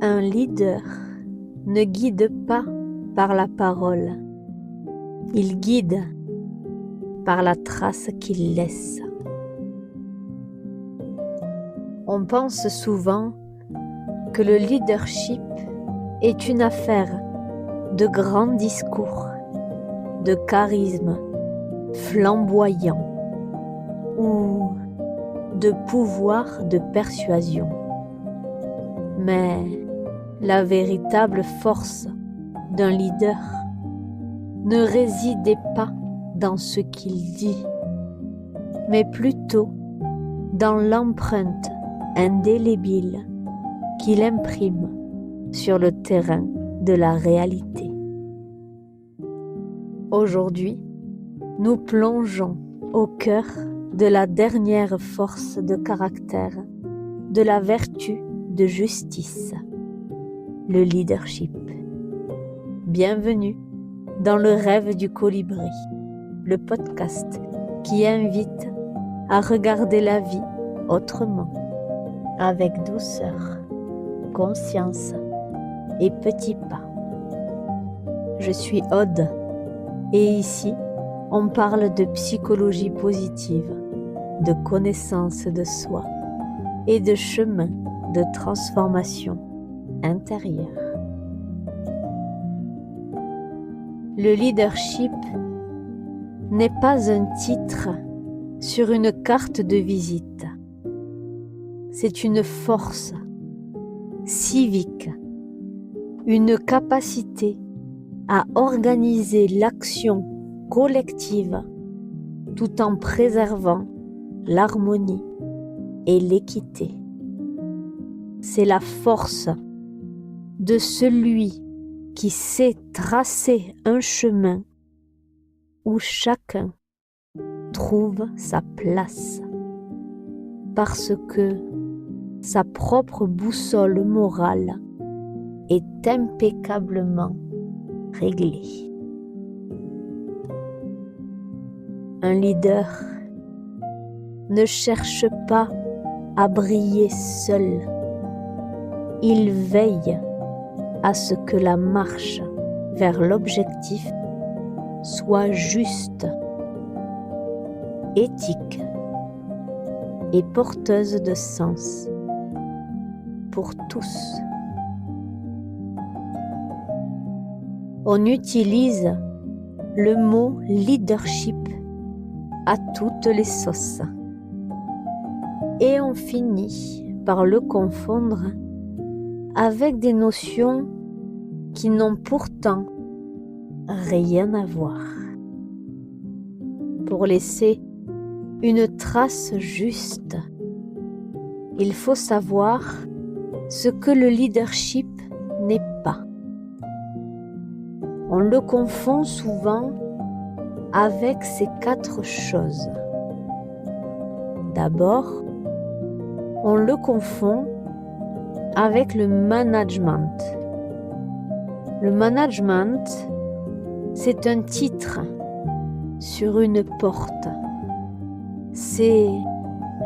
Un leader ne guide pas par la parole, il guide par la trace qu'il laisse. On pense souvent que le leadership est une affaire de grands discours, de charisme flamboyant ou de pouvoir de persuasion. Mais la véritable force d'un leader ne résidait pas dans ce qu'il dit, mais plutôt dans l'empreinte indélébile qu'il imprime sur le terrain de la réalité. Aujourd'hui, nous plongeons au cœur de la dernière force de caractère, de la vertu de justice, le leadership. Bienvenue dans le rêve du colibri, le podcast qui invite à regarder la vie autrement, avec douceur, conscience et petits pas. Je suis Aude et ici, on parle de psychologie positive, de connaissance de soi et de chemin de transformation intérieure. Le leadership n'est pas un titre sur une carte de visite. C'est une force civique, une capacité à organiser l'action collective tout en préservant l'harmonie et l'équité. C'est la force de celui qui sait tracer un chemin où chacun trouve sa place, parce que sa propre boussole morale est impeccablement réglée. Un leader ne cherche pas à briller seul. Il veille à ce que la marche vers l'objectif soit juste, éthique et porteuse de sens pour tous. On utilise le mot leadership à toutes les sauces et on finit par le confondre avec des notions qui n'ont pourtant rien à voir. Pour laisser une trace juste, il faut savoir ce que le leadership n'est pas. On le confond souvent avec ces 4 choses. D'abord, on le confond avec le management. Le management, c'est un titre sur une porte. C'est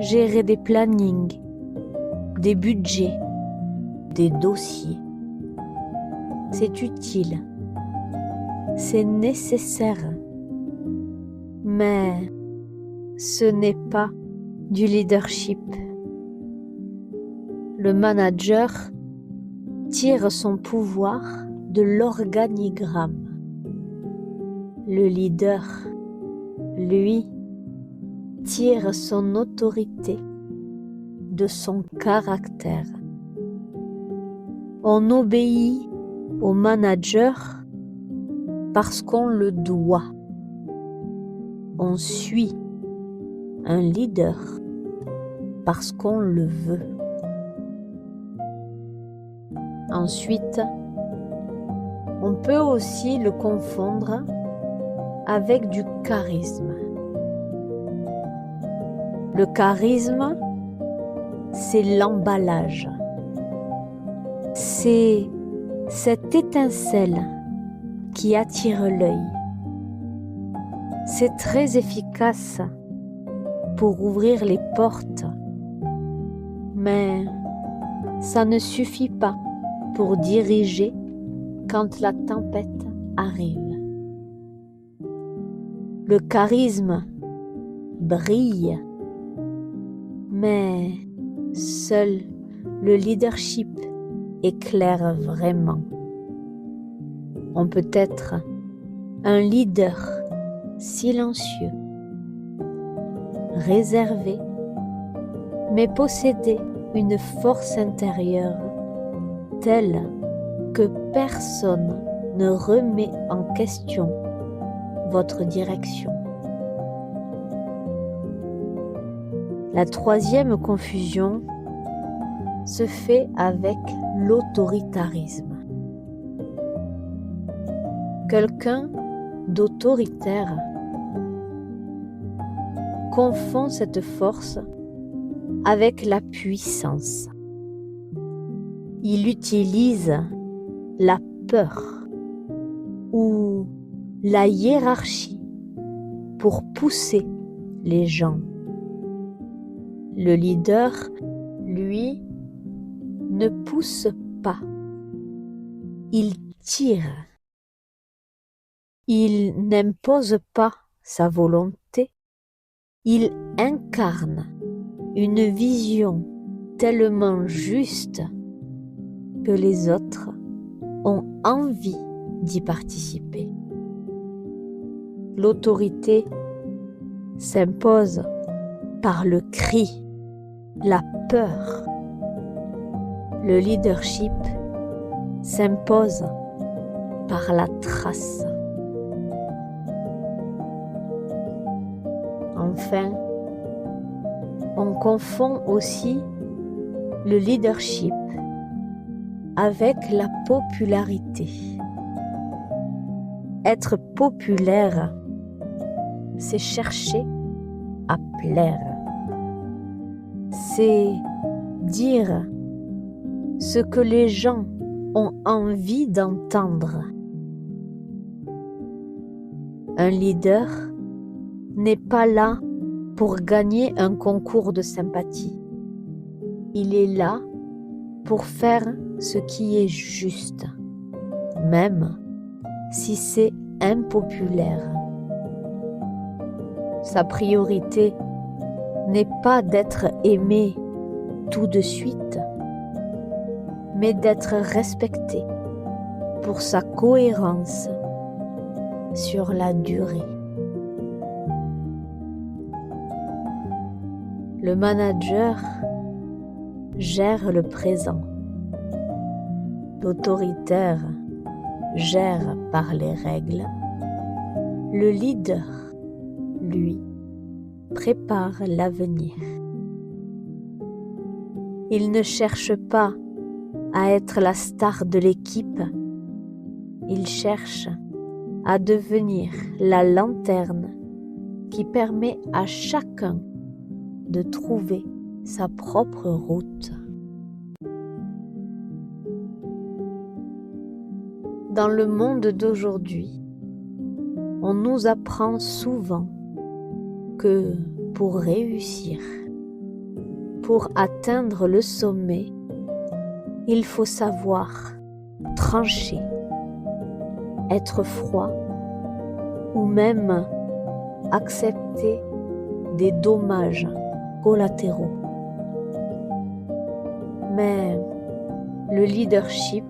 gérer des plannings, des budgets, des dossiers. C'est utile, c'est nécessaire, mais ce n'est pas du leadership. Le manager tire son pouvoir de l'organigramme. Le leader, lui, tire son autorité de son caractère. On obéit au manager parce qu'on le doit. On suit un leader parce qu'on le veut. Ensuite, on peut aussi le confondre avec du charisme. Le charisme, c'est l'emballage. C'est cette étincelle qui attire l'œil. C'est très efficace pour ouvrir les portes, mais ça ne suffit pas pour diriger quand la tempête arrive. Le charisme brille, mais seul le leadership éclaire vraiment. On peut être un leader silencieux, réservé, mais posséder une force intérieure telle que personne ne remet en question votre direction. La troisième confusion se fait avec l'autoritarisme. Quelqu'un d'autoritaire confond cette force avec la puissance. Il utilise la peur ou la hiérarchie pour pousser les gens. Le leader, lui, ne pousse pas. Il tire. Il n'impose pas sa volonté. Il incarne une vision tellement juste que les autres ont envie d'y participer. L'autorité s'impose par le cri, la peur. Le leadership s'impose par la trace. Enfin, on confond aussi le leadership avec la popularité. Être populaire, c'est chercher à plaire. C'est dire ce que les gens ont envie d'entendre. Un leader n'est pas là pour gagner un concours de sympathie. Il est là pour faire ce qui est juste, même si c'est impopulaire. Sa priorité n'est pas d'être aimé tout de suite, mais d'être respecté pour sa cohérence sur la durée. Le manager gère le présent. L'autoritaire gère par les règles. Le leader, lui, prépare l'avenir. Il ne cherche pas à être la star de l'équipe. Il cherche à devenir la lanterne qui permet à chacun de trouver sa propre route. Dans le monde d'aujourd'hui, on nous apprend souvent que pour réussir, pour atteindre le sommet, il faut savoir trancher, être froid ou même accepter des dommages collatéraux. Mais le leadership,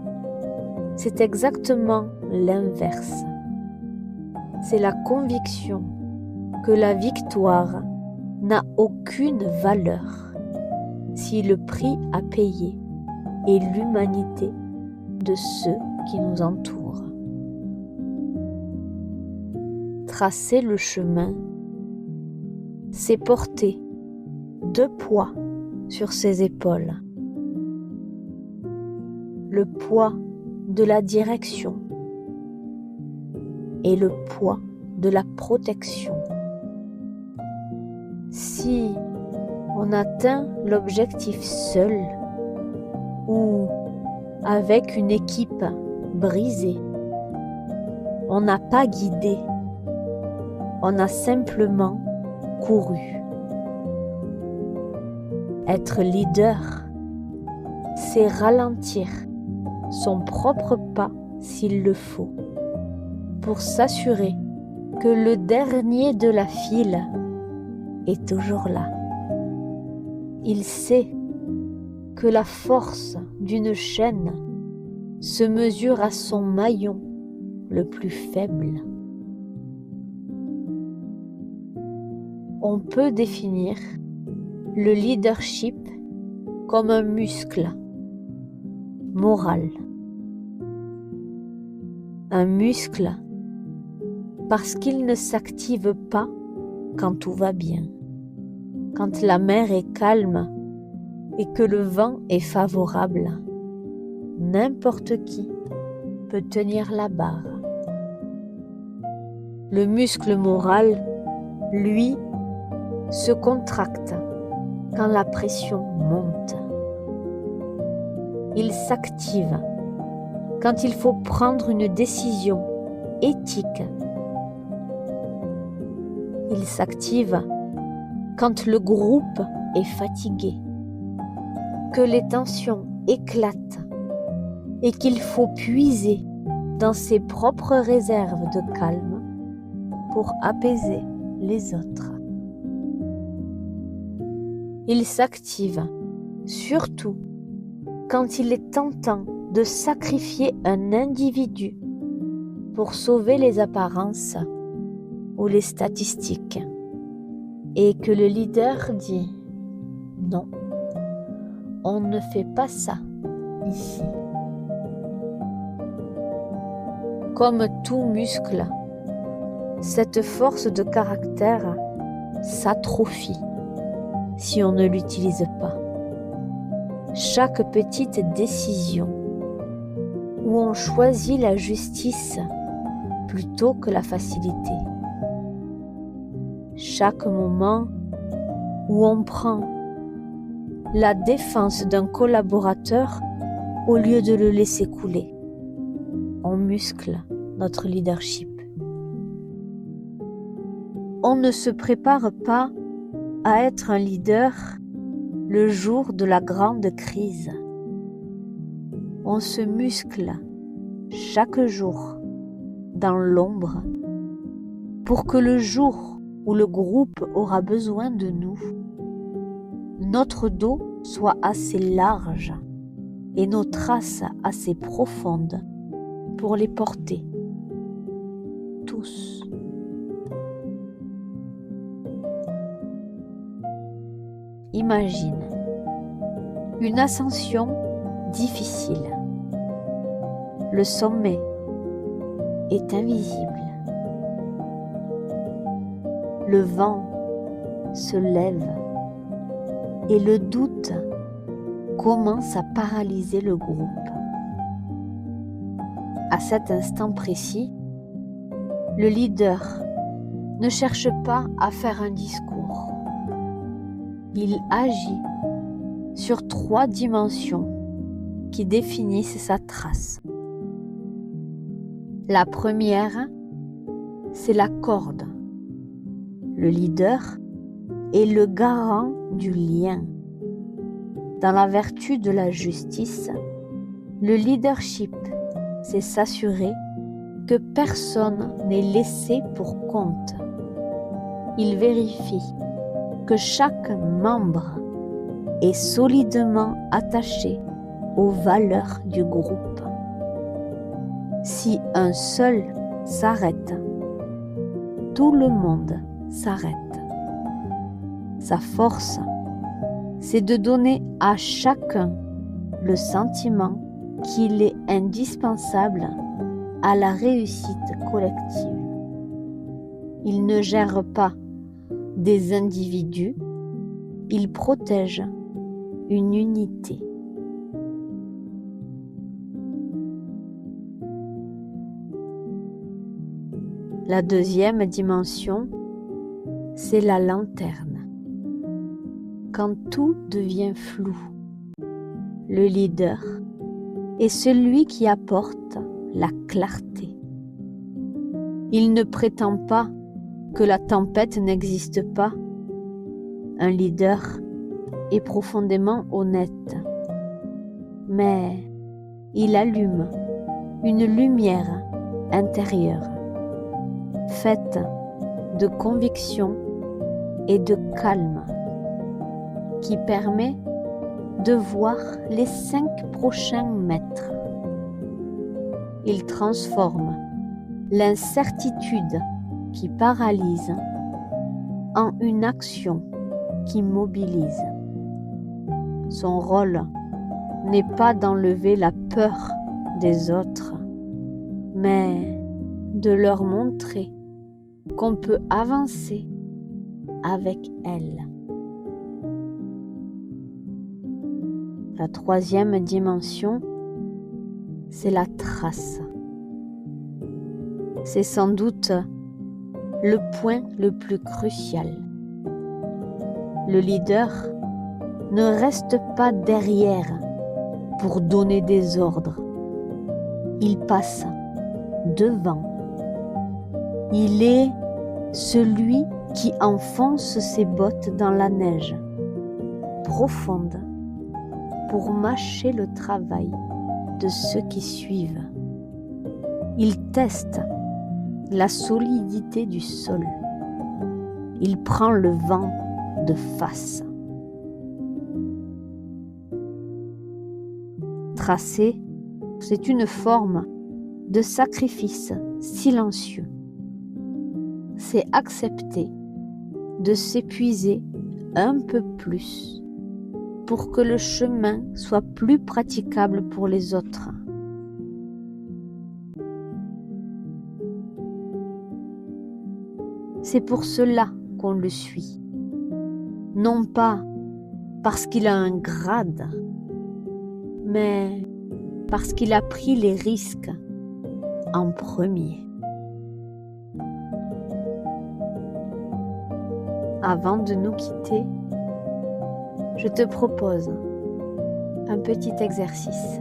c'est exactement l'inverse. C'est la conviction que la victoire n'a aucune valeur si le prix à payer est l'humanité de ceux qui nous entourent. Tracer le chemin, c'est porter 2 poids sur ses épaules. Le poids de la direction et le poids de la protection. Si on atteint l'objectif seul ou avec une équipe brisée, on n'a pas guidé, on a simplement couru. Être leader, c'est ralentir son propre pas s'il le faut, pour s'assurer que le dernier de la file est toujours là. Il sait que la force d'une chaîne se mesure à son maillon le plus faible. On peut définir le leadership comme un muscle moral. Un muscle parce qu'il ne s'active pas quand tout va bien, quand la mer est calme et que le vent est favorable. N'importe qui peut tenir la barre. Le muscle moral, lui, se contracte quand la pression monte. Il s'active quand il faut prendre une décision éthique. Il s'active quand le groupe est fatigué, que les tensions éclatent et qu'il faut puiser dans ses propres réserves de calme pour apaiser les autres. Il s'active surtout quand il est tentant de sacrifier un individu pour sauver les apparences ou les statistiques et que le leader dit « Non, on ne fait pas ça ici ». Comme tout muscle, cette force de caractère s'atrophie si on ne l'utilise pas. Chaque petite décision où on choisit la justice plutôt que la facilité. Chaque moment où on prend la défense d'un collaborateur au lieu de le laisser couler. On muscle notre leadership. On ne se prépare pas à être un leader le jour de la grande crise. On se muscle chaque jour dans l'ombre pour que le jour où le groupe aura besoin de nous, notre dos soit assez large et nos traces assez profondes pour les porter tous. Imagine une ascension difficile. Le sommet est invisible. Le vent se lève et le doute commence à paralyser le groupe. À cet instant précis, le leader ne cherche pas à faire un discours. Il agit sur 3 dimensions qui définissent sa trace. La première, c'est la corde. Le leader est le garant du lien. Dans la vertu de la justice, le leadership, c'est s'assurer que personne n'est laissé pour compte. Il vérifie que chaque membre est solidement attaché aux valeurs du groupe. Si un seul s'arrête, tout le monde s'arrête. Sa force, c'est de donner à chacun le sentiment qu'il est indispensable à la réussite collective. Il ne gère pas des individus, il protège une unité. La deuxième dimension, c'est la lanterne. Quand tout devient flou, le leader est celui qui apporte la clarté. Il ne prétend pas que la tempête n'existe pas. Un leader est profondément honnête. Mais il allume une lumière intérieure, faite de conviction et de calme, qui permet de voir les 5 prochains mètres. Il transforme l'incertitude qui paralyse en une action qui mobilise. Son rôle n'est pas d'enlever la peur des autres, mais de leur montrer qu'on peut avancer avec elle. La 3e dimension, c'est la trace. C'est sans doute le point le plus crucial. Le leader ne reste pas derrière pour donner des ordres. Il passe devant. Il est celui qui enfonce ses bottes dans la neige profonde pour mâcher le travail de ceux qui suivent. Il teste la solidité du sol. Il prend le vent de face. Tracer, c'est une forme de sacrifice silencieux. C'est accepter de s'épuiser un peu plus pour que le chemin soit plus praticable pour les autres. C'est pour cela qu'on le suit, non pas parce qu'il a un grade, mais parce qu'il a pris les risques en premier. Avant de nous quitter, je te propose un petit exercice.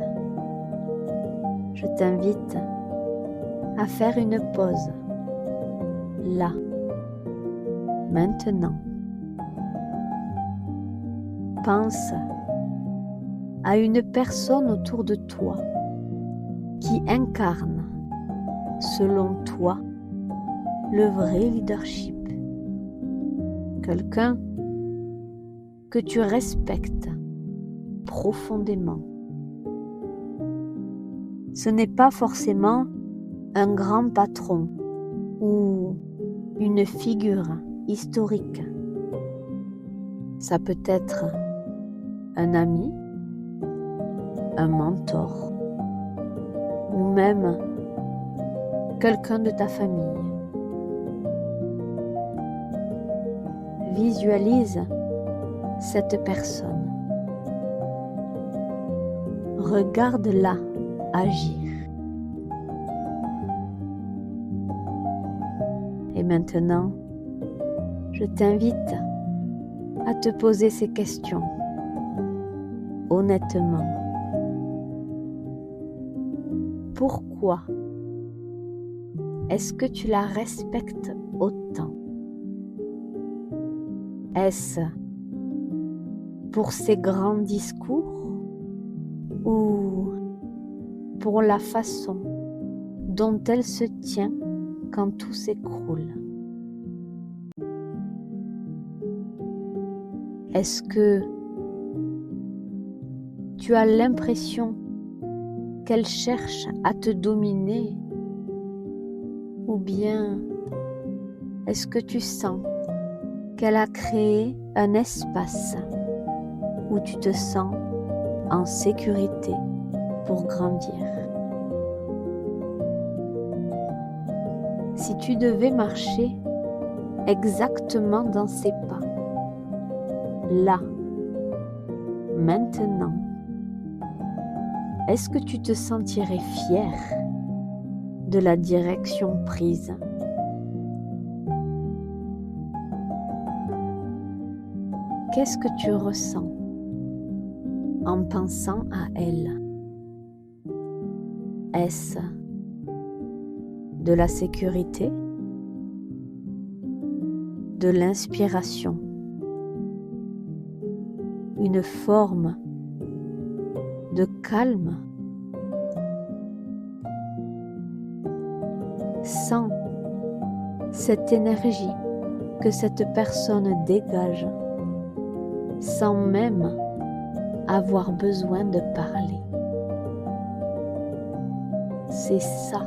Je t'invite à faire une pause, là, maintenant. Pense à une personne autour de toi qui incarne, selon toi, le vrai leadership. Quelqu'un que tu respectes profondément. Ce n'est pas forcément un grand patron ou une figure historique. Ça peut être un ami, un mentor ou même quelqu'un de ta famille. Visualise cette personne. Regarde-la agir. Et maintenant, je t'invite à te poser ces questions honnêtement. Pourquoi est-ce que tu la respectes autant? Est-ce pour ses grands discours ou pour la façon dont elle se tient quand tout s'écroule? Est-ce que tu as l'impression qu'elle cherche à te dominer? Ou bien est-ce que tu sens qu'elle a créé un espace où tu te sens en sécurité pour grandir? Si tu devais marcher exactement dans ses pas, là, maintenant, est-ce que tu te sentirais fier de la direction prise? Qu'est-ce que tu ressens en pensant à elle? Est-ce de la sécurité, de l'inspiration, une forme de calme Sens cette énergie que cette personne dégage sans même avoir besoin de parler. C'est ça,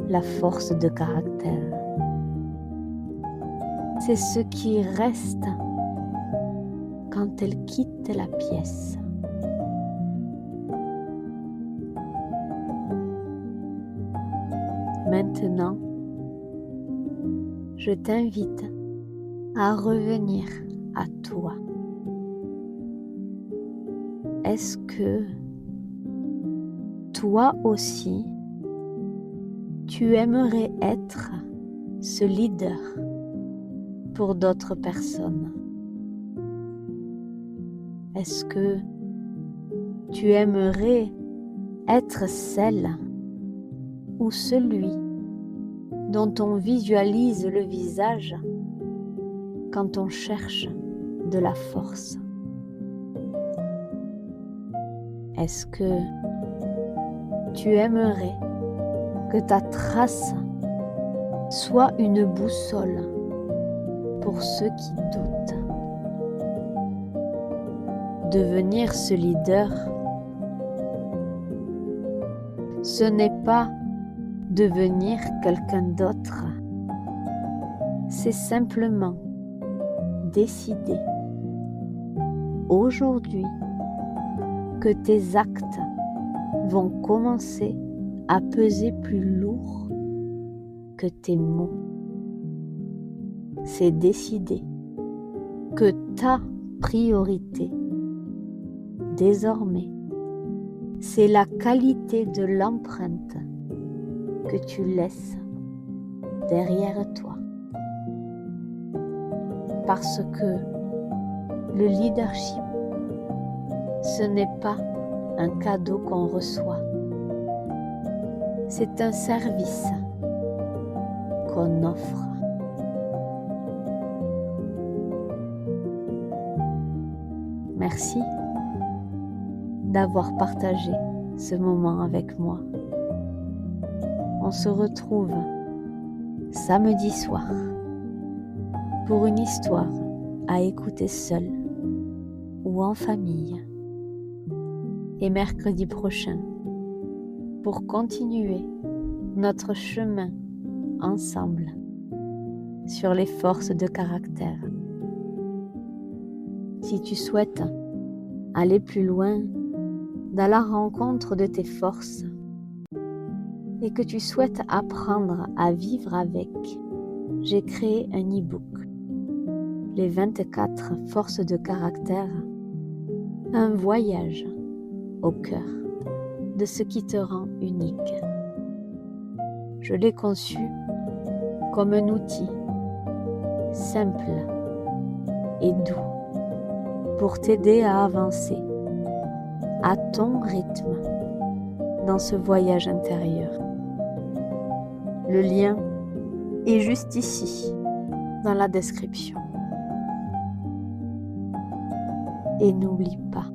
la force de caractère. C'est ce qui reste quand elle quitte la pièce. Maintenant, je t'invite à revenir à toi. Est-ce que toi aussi, tu aimerais être ce leader pour d'autres personnes? Est-ce que tu aimerais être celle ou celui dont on visualise le visage quand on cherche de la force? Est-ce que tu aimerais que ta trace soit une boussole pour ceux qui doutent? Devenir ce leader, ce n'est pas devenir quelqu'un d'autre, c'est simplement décider aujourd'hui que tes actes vont commencer à peser plus lourd que tes mots. C'est décider que ta priorité, désormais, c'est la qualité de l'empreinte que tu laisses derrière toi. Parce que le leadership, ce n'est pas un cadeau qu'on reçoit. C'est un service qu'on offre. Merci d'avoir partagé ce moment avec moi. On se retrouve samedi soir pour une histoire à écouter seul ou en famille. Et mercredi prochain pour continuer notre chemin ensemble sur les forces de caractère. Si tu souhaites aller plus loin dans la rencontre de tes forces et que tu souhaites apprendre à vivre avec, j'ai créé un e-book, les 24 forces de caractère, un voyage au cœur de ce qui te rend unique. Je l'ai conçu comme un outil simple et doux pour t'aider à avancer à ton rythme dans ce voyage intérieur. Le lien est juste ici, dans la description. Et n'oublie pas,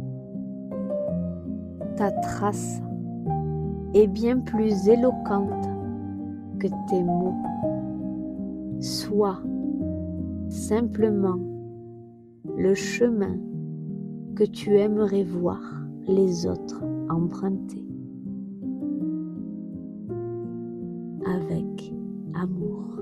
ta trace est bien plus éloquente que tes mots. Sois simplement le chemin que tu aimerais voir les autres emprunter. Avec amour.